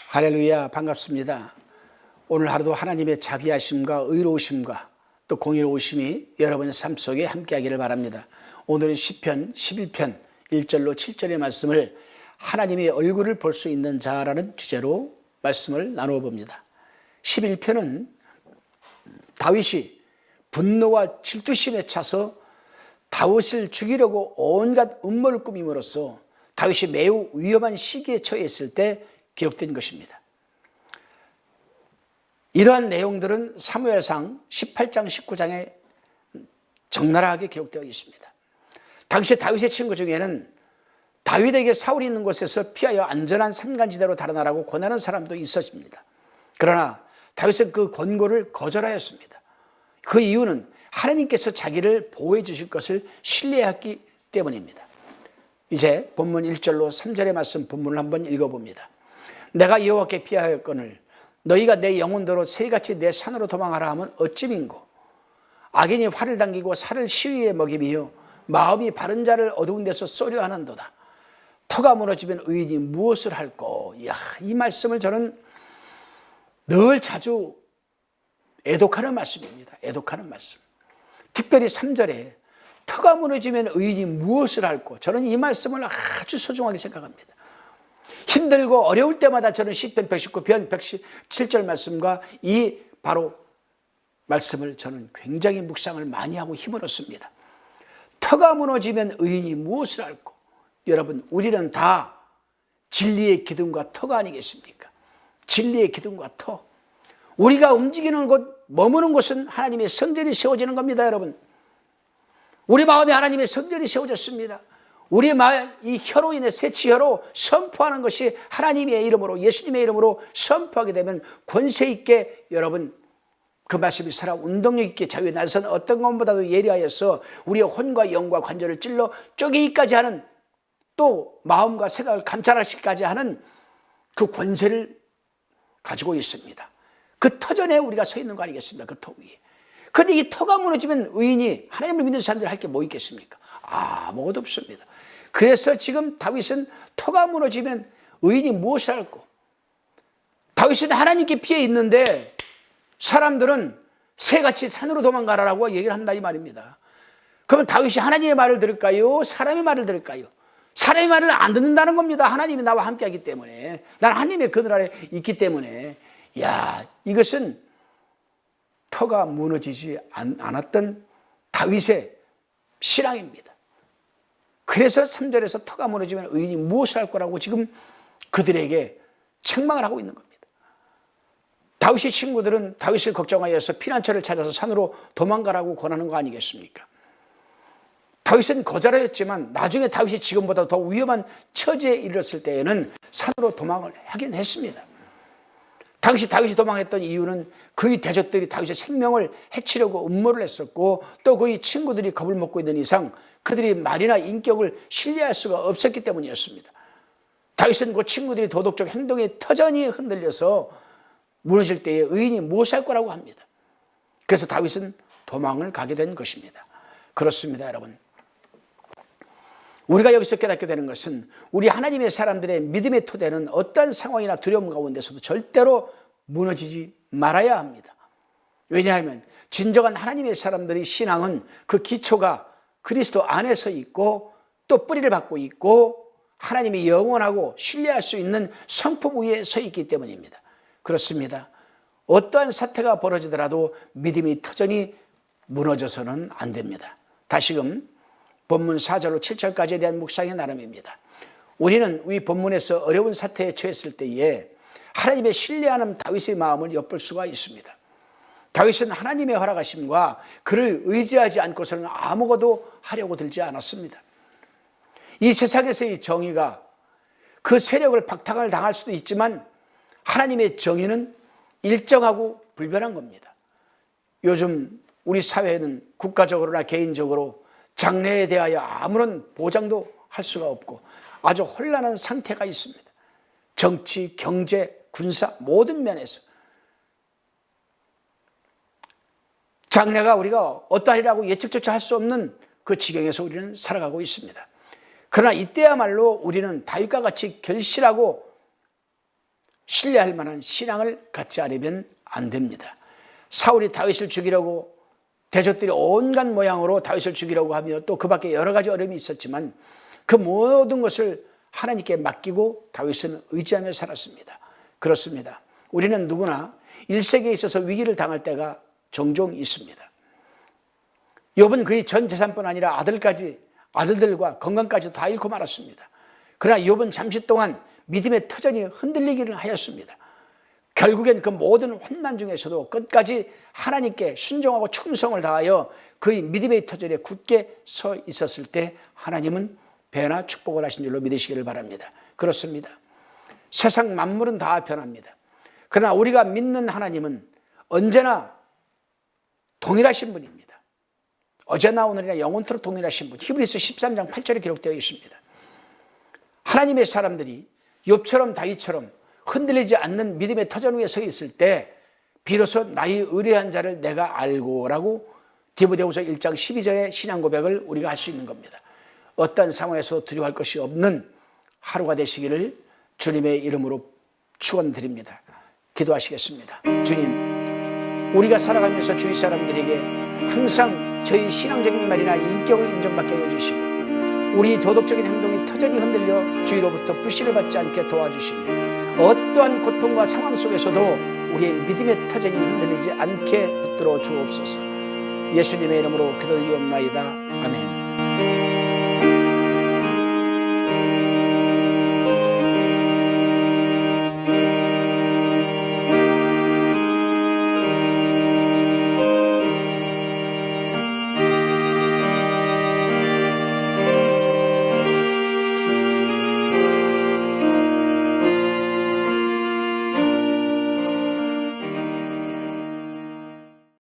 할렐루야, 반갑습니다. 오늘 하루도 하나님의 자비하심과 의로우심과 또 공의로우심이 여러분의 삶 속에 함께하기를 바랍니다. 오늘은 시편 11편 1절로 7절의 말씀을 하나님의 얼굴을 볼 수 있는 자라는 주제로 말씀을 나누어 봅니다. 11편은 다윗이 분노와 질투심에 차서 다윗을 죽이려고 온갖 음모를 꾸밈으로써 다윗이 매우 위험한 시기에 처했을 때 기록된 것입니다. 이러한 내용들은 사무엘상 18장 19장에 적나라하게 기록되어 있습니다. 당시 다윗의 친구 중에는 다윗에게 사울이 있는 곳에서 피하여 안전한 산간지대로 달아나라고 권하는 사람도 있었습니다. 그러나 다윗은 그 권고를 거절하였습니다. 그 이유는 하나님께서 자기를 보호해 주실 것을 신뢰했기 때문입니다. 이제 본문 1절로 3절의 말씀 본문을 한번 읽어봅니다. 내가 여호와께 피하였거늘 너희가 내 영혼대로 새같이 내 산으로 도망하라 하면 어찌민고. 악인이 활을 당기고 살을 시위에 먹이며 마음이 바른 자를 어두운 데서 쏘려 하는도다. 터가 무너지면 의인이 무엇을 할꼬. 이 말씀을 저는 늘 자주 애독하는 말씀입니다. 애독하는 말씀. 특별히 3절에 터가 무너지면 의인이 무엇을 할꼬. 저는 이 말씀을 아주 소중하게 생각합니다. 힘들고 어려울 때마다 저는 시편 119편 117절 말씀과 이 바로 말씀을 저는 굉장히 묵상을 많이 하고 힘을 얻습니다. 터가 무너지면 의인이 무엇을 할꼬. 여러분, 우리는 다 진리의 기둥과 터가 아니겠습니까? 진리의 기둥과 터. 우리가 움직이는 곳, 머무는 곳은 하나님의 성전이 세워지는 겁니다, 여러분. 우리 마음에 하나님의 성전이 세워졌습니다. 우리 이 혀로 인해 새치혀로 선포하는 것이 하나님의 이름으로, 예수님의 이름으로 선포하게 되면 권세 있게 여러분 그 말씀이 살아 운동력 있게 자유의 날선 어떤 것보다도 예리하여서 우리의 혼과 영과 관절을 찔러 쪼개기까지 하는, 또 마음과 생각을 감찰하기까지 하는 그 권세를 가지고 있습니다. 그 터전에 우리가 서 있는 거 아니겠습니까? 그 터 위에. 그런데 이 터가 무너지면 의인이, 하나님을 믿는 사람들이 할 게 뭐 있겠습니까? 아무것도 없습니다. 그래서 지금 다윗은 터가 무너지면 의인이 무엇을 할꼬. 다윗은 하나님께 피해 있는데 사람들은 새같이 산으로 도망가라라고 얘기를 한다 이 말입니다. 그러면 다윗이 하나님의 말을 들을까요? 사람의 말을 들을까요? 사람의 말을 안 듣는다는 겁니다. 하나님이 나와 함께하기 때문에, 나는 하나님의 그늘 아래 있기 때문에. 이것은 터가 무너지지 않았던 다윗의 신앙입니다. 그래서 3절에서 터가 무너지면 의인이 무엇을 할 거라고 지금 그들에게 책망을 하고 있는 겁니다. 다윗의 친구들은 다윗을 걱정하여서 피난처를 찾아서 산으로 도망가라고 권하는 거 아니겠습니까? 다윗은 거절하였지만 나중에 다윗이 지금보다 더 위험한 처지에 이르렀을 때에는 산으로 도망을 하긴 했습니다. 당시 다윗이 도망했던 이유는 그의 대적들이 다윗의 생명을 해치려고 음모를 했었고, 또 그의 친구들이 겁을 먹고 있는 이상 그들이 말이나 인격을 신뢰할 수가 없었기 때문이었습니다. 다윗은 그 친구들이 도덕적 행동에 터전이 흔들려서 무너질 때에 의인이 무엇을 할 거라고 합니다. 그래서 다윗은 도망을 가게 된 것입니다. 그렇습니다, 여러분. 우리가 여기서 깨닫게 되는 것은 우리 하나님의 사람들의 믿음의 토대는 어떠한 상황이나 두려움 가운데서도 절대로 무너지지 말아야 합니다. 왜냐하면 진정한 하나님의 사람들의 신앙은 그 기초가 그리스도 안에서 있고, 또 뿌리를 받고 있고, 하나님이 영원하고 신뢰할 수 있는 성품 위에 서 있기 때문입니다. 그렇습니다. 어떠한 사태가 벌어지더라도 믿음의 터전이 무너져서는 안 됩니다. 다시금 본문 4절로 7절까지에 대한 묵상의 나름입니다. 우리는 이 본문에서 어려운 사태에 처했을 때에 하나님의 신뢰하는 다윗의 마음을 엿볼 수가 있습니다. 다윗은 하나님의 허락하심과 그를 의지하지 않고서는 아무것도 하려고 들지 않았습니다. 이 세상에서의 정의가 그 세력을 박탈을 당할 수도 있지만 하나님의 정의는 일정하고 불변한 겁니다. 요즘 우리 사회는 국가적으로나 개인적으로 장래에 대하여 아무런 보장도 할 수가 없고 아주 혼란한 상태가 있습니다. 정치, 경제, 군사 모든 면에서 장래가 우리가 어떠하리라고 예측조차 할 수 없는 그 지경에서 우리는 살아가고 있습니다. 그러나 이때야말로 우리는 다윗과 같이 결실하고 신뢰할 만한 신앙을 갖지 않으면 안 됩니다. 사울이 다윗을 죽이려고 대적들이 온갖 모양으로 다윗을 죽이려고 하며 또 그 밖에 여러 가지 어려움이 있었지만 그 모든 것을 하나님께 맡기고 다윗은 의지하며 살았습니다. 그렇습니다. 우리는 누구나 일세기에 있어서 위기를 당할 때가 종종 있습니다. 욥은 그의 전 재산뿐 아니라 아들들과 건강까지 다 잃고 말았습니다. 그러나 욥은 잠시 동안 믿음의 터전이 흔들리기를 하였습니다. 결국엔 그 모든 환난 중에서도 끝까지 하나님께 순종하고 충성을 다하여 그의 믿음의 터전에 굳게 서 있었을 때 하나님은 배나 축복을 하신 줄로 믿으시기를 바랍니다. 그렇습니다. 세상 만물은 다 변합니다. 그러나 우리가 믿는 하나님은 언제나 동일하신 분입니다. 어제나 오늘이나 영원토록 동일하신 분. 히브리서 13장 8절에 기록되어 있습니다. 하나님의 사람들이 욥처럼 다윗처럼 흔들리지 않는 믿음의 터전 위에 서 있을 때 비로소 나의 의뢰한 자를 내가 알고 라고 디모데후서 1장 12절의 신앙 고백을 우리가 할 수 있는 겁니다. 어떤 상황에서 두려워할 것이 없는 하루가 되시기를 주님의 이름으로 축원드립니다. 기도하시겠습니다. 주님, 우리가 살아가면서 주위 사람들에게 항상 저희 신앙적인 말이나 인격을 인정받게 해주시고 우리 도덕적인 행동이 터전이 흔들려 주위로부터 불신을 받지 않게 도와주시며 어떠한 고통과 상황 속에서도 우리의 믿음의 터전이 흔들리지 않게 붙들어 주옵소서. 예수님의 이름으로 기도드리옵나이다. 아멘.